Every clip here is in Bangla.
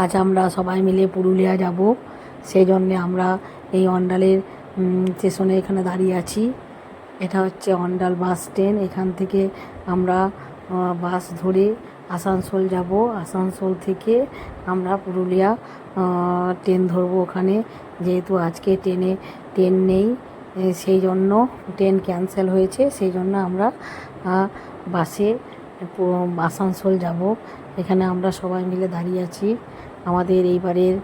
আজ আমরা সবাই মিলে পুরুলিয়া যাব, সেই জন্যে আমরা এই অন্ডালের স্টেশনে এখানে দাঁড়িয়ে আছি। এটা হচ্ছে অন্ডাল বাস স্ট্যান্ড। এখান থেকে আমরা বাস ধরে আসানসোল যাব। আসানসোল থেকে আমরা পুরুলিয়া ট্রেন ধরবো। ওখানে যেহেতু আজকে ট্রেন নেই, সেই জন্য ট্রেন ক্যান্সেল হয়েছে, সেই জন্য আমরা বাসে আসানসোল যাব। এখানে আমরা সবাই মিলে দাঁড়িয়ে আছি। আমাদের এইবারের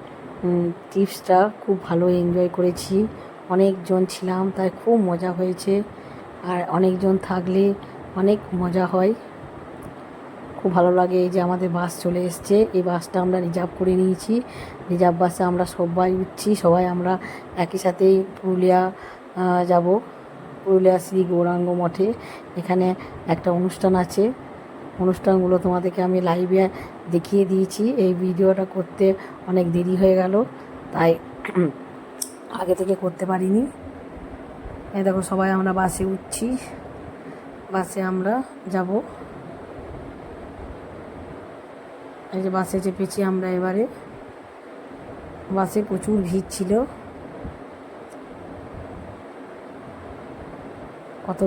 ট্রিপসটা খুব ভালো এনজয় করেছি। অনেকজন ছিলাম, তাই খুব মজা হয়েছে। আর অনেকজন থাকলে অনেক মজা হয়, খুব ভালো লাগে। এই যে আমাদের বাস চলে এসছে, এই বাসটা আমরা রিজার্ভ করে নিয়েছি। রিজার্ভ বাসে আমরা সবাই উঠছি, সবাই আমরা একই সাথেই পুরুলিয়া যাব। পুরুলিয়া শ্রী গৌরাঙ্গ মঠে এখানে একটা অনুষ্ঠান আছে। অনুষ্ঠানগুলো তোমাদেরকে আমি লাইভে দেখিয়ে দিয়েছি। এই ভিডিওটা করতে অনেক দেরি হয়ে গেল, তাই আগে থেকে করতে পারিনি। এই দেখো সবাই আমরা বাসে উঠছি, বাসে আমরা যাব। এই যে বাসে চেপেছি আমরা এবারে। বাসে প্রচুর ভিড় ছিল, কত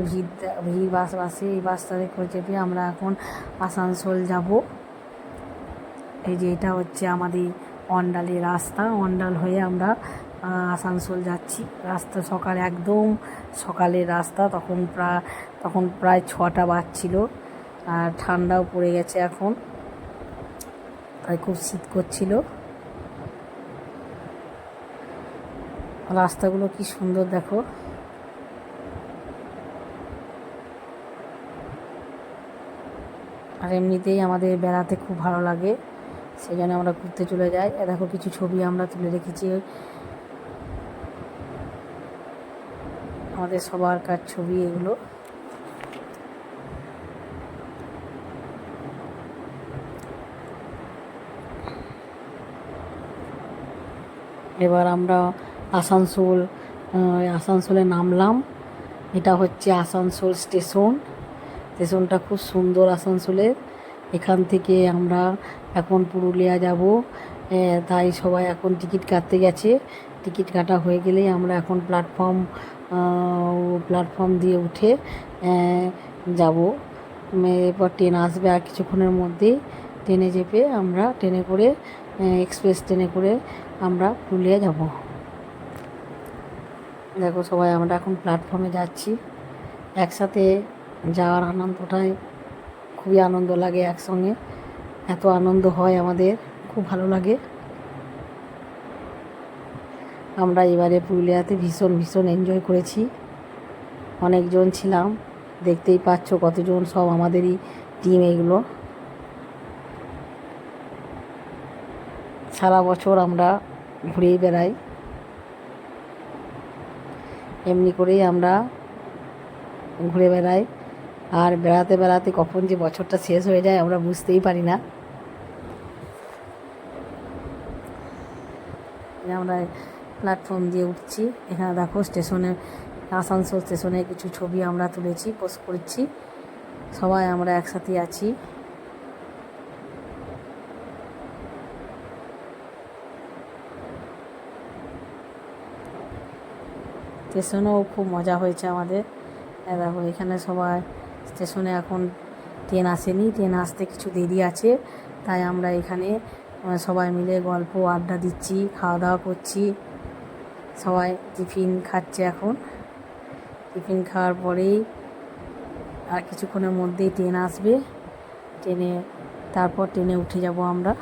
ভিড় বাসে। এই বাসটাতে করে চেপে আমরা এখন আসানসোল যাব। এই যে এটা হচ্ছে আমাদের অন্ডালের রাস্তা। অন্ডাল হয়ে আমরা আসানসোল যাচ্ছি। রাস্তা একদম সকালের রাস্তা। তখন প্রায় 6টা বাজছিল, আর ঠান্ডাও পড়ে গেছে এখন, তাই খুব শীত করছিল। রাস্তাগুলো কি সুন্দর দেখো। আর এমনিতেই আমাদের বেড়াতে খুব ভালো লাগে, সেই জন্য আমরা ঘুরতে চলে যাই। দেখো কিছু ছবি আমরা তুলে রেখেছি, আমাদের সবারকার ছবি এগুলো। এবার আমরা আসানসোলে নামলাম। এটা হচ্ছে আসানসোল স্টেশনটা খুব সুন্দর আসানসোলের। এখান থেকে আমরা এখন পুরুলিয়া যাব, তাই সবাই এখন টিকিট কাটতে গেছে। টিকিট কাটা হয়ে গেলেই আমরা এখন প্ল্যাটফর্ম দিয়ে উঠে যাব। এরপর ট্রেন আসবে আর কিছুক্ষণের মধ্যেই। ট্রেনে চেপে আমরা এক্সপ্রেস ট্রেনে করে আমরা পুরুলিয়া যাব। দেখো সবাই আমরা এখন প্ল্যাটফর্মে যাচ্ছি। একসাথে যাওয়ার আনন্দটাই খুবই আনন্দ লাগে। একসঙ্গে এত আনন্দ হয় আমাদের, খুব ভালো লাগে। আমরা এবারে পুরুলিয়াতে ভীষণ এনজয় করেছি। অনেকজন ছিলাম, দেখতেই পাচ্ছ কতজন, সব আমাদেরই টিম। এগুলো সারা বছর আমরা ঘুরেই বেড়াই, এমনি করেই আমরা ঘুরে বেড়াই। আর বেড়াতে কখন যে বছরটা শেষ হয়ে যায় আমরা বুঝতেই পারি না। আমরা প্ল্যাটফর্ম দিয়ে উঠছি। এখানে দেখো আসানসোল স্টেশনে কিছু ছবি আমরা তুলেছি, পোস্ট করছি। সবাই আমরা একসাথে আছি। স্টেশনেও খুব মজা হয়েছে আমাদের। দেখো এখানে সবাই স্টেশনে এখন ট্রেন আসেনি, ট্রেন আসতে কিছু দেরি আছে, তাই আমরা এখানে সবাই মিলে গল্প আড্ডা দিচ্ছি, খাওয়া দাওয়া করছি। সবাই টিফিন খাচ্ছে এখন। টিফিন খাওয়ার পরেই আর কিছুক্ষণের মধ্যেই ট্রেন আসবে। তারপর ট্রেনে উঠে যাব আমরা।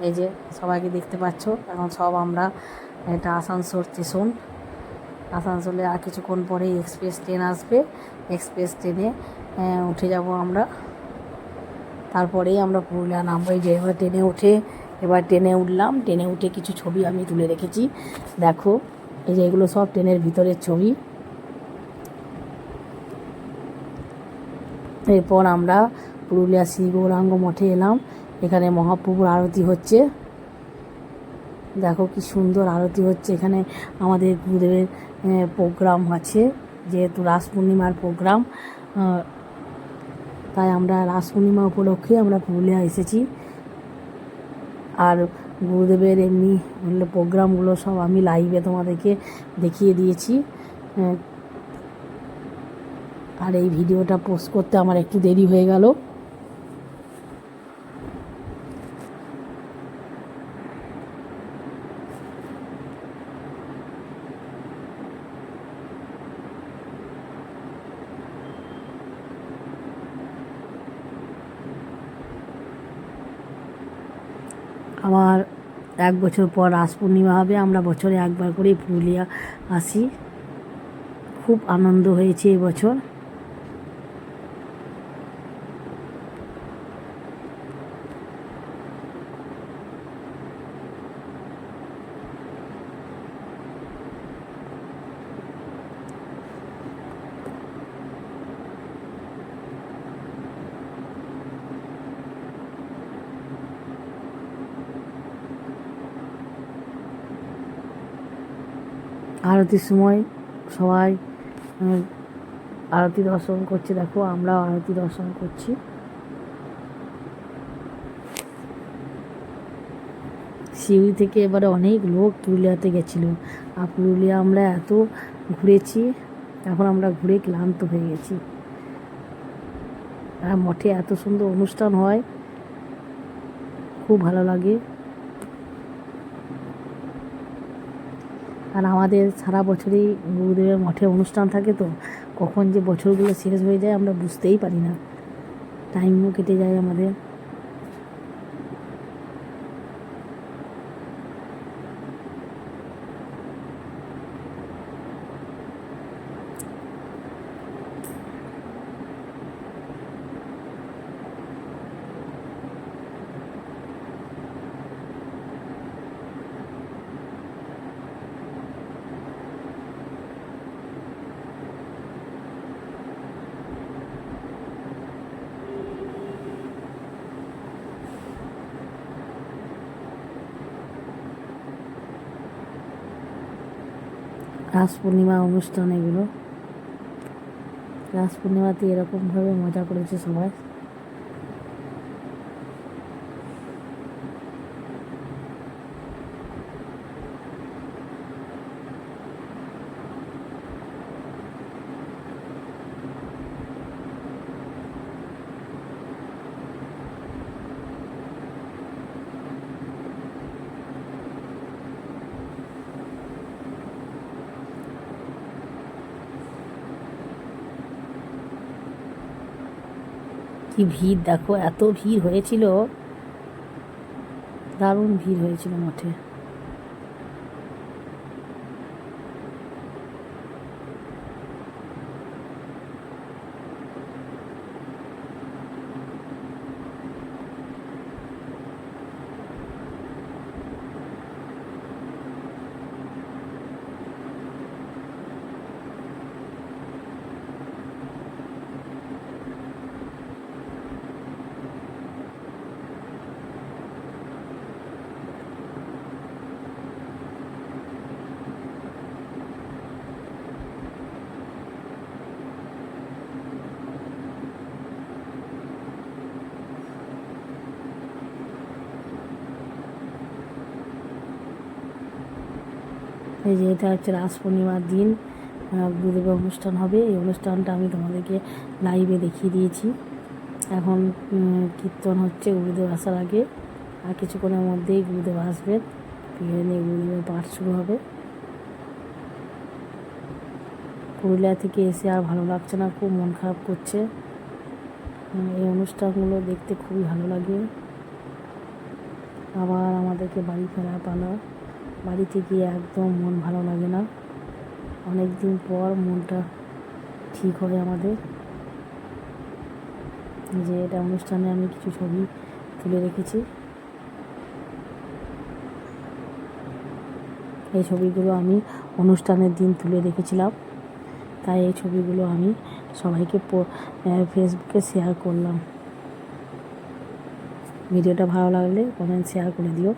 এই যে সবাইকে দেখতে পাচ্ছ, এখন সব আমরা, এটা আসানসোল স্টেশন। আসানসোলে আর কিছুক্ষণ পরেই এক্সপ্রেস ট্রেন আসবে। এক্সপ্রেস ট্রেনে উঠে যাব আমরা। তারপরেই আমরা পুরুলিয়া নামবো। এই যে এবার ট্রেনে উঠলাম। ট্রেনে উঠে কিছু ছবি আমি তুলে রেখেছি, দেখো। এই যে এগুলো সব ট্রেনের ভিতরের ছবি। এরপর আমরা পুরুলিয়া শ্রী গৌরাঙ্গ মঠে এলাম। এখানে মহাপ্রভুর আরতি হচ্ছে, দেখো কি সুন্দর আরতি হচ্ছে। এখানে আমাদের গুরুদেবের প্রোগ্রাম আছে, যেহেতু রাস পূর্ণিমার প্রোগ্রাম, তাই আমরা রাস পূর্ণিমা উপলক্ষে আমরা পুরুলিয়া এসেছি। আর গুরুদেবের এমনি প্রোগ্রামগুলো সব আমি লাইভে তোমাদেরকে দেখিয়ে দিয়েছি। আর এই ভিডিওটা পোস্ট করতে আমার একটু দেরি হয়ে গেল। আমার 1 বছর পর রাস পূর্ণিমা হবে। আমরা বছরে একবার করেই পুরুলিয়া আসি। খুব আনন্দ হয়েছে এবছর। আরতির সময় সবাই আরতি দর্শন করছে। দেখো আমরাও আরতি দর্শন করছি। সিউড়ি থেকে এবারে অনেক লোক পুরুলিয়াতে গেছিল। আর পুরুলিয়া আমরা এত ঘুরেছি, এখন আমরা ঘুরে ক্লান্ত হয়ে গেছি। আর মঠে এত সুন্দর অনুষ্ঠান হয়, খুব ভালো লাগে। আর আমাদের সারা বছরই গুরুদেবের মঠে অনুষ্ঠান থাকে, তো কখন যে বছরগুলো শেষ হয়ে যায় আমরা বুঝতেই পারি না, টাইমও কেটে যায় আমাদের। রাস পূর্ণিমা অনুষ্ঠান এগুলো, রাস পূর্ণিমাতে এরকমভাবে মজা করেছে সবাই। কি ভিড় দেখো, এত ভিড় হয়েছিল, দারুণ ভিড় হয়েছিল মঠে। এই যে এটা হচ্ছে রাস পূর্ণিমার দিন গুরুদেবের অনুষ্ঠান হবে। এই অনুষ্ঠানটা আমি তোমাদেরকে লাইভে দেখিয়ে দিয়েছি। এখন কীর্তন হচ্ছে গুরুদেব আসার আগে, আর কিছুক্ষণের মধ্যেই গুরুদেব আসবেন। নিয়ে গুরুদেবের পাঠ শুরু হবে। পুরুলিয়া থেকে এসে আর ভালো লাগছে না, খুব মন খারাপ করছে। এই অনুষ্ঠানগুলো দেখতে খুবই ভালো লাগে। আবার আমাদেরকে বাড়ি ফেরা পালা, বাড়িতে গিয়ে একদম মন ভালো লাগে না। অনেক দিন পর মনটা ঠিক হয় আমাদের। যে এটা অনুষ্ঠানে আমি কিছু ছবি তুলে রেখেছি। এই ছবিগুলো আমি অনুষ্ঠানের দিন তুলে রেখেছিলাম, তাই এই ছবিগুলো আমি সবাইকে ফেসবুকে শেয়ার করলাম। ভিডিওটা ভালো লাগলে কমেন্ট শেয়ার করে দিও।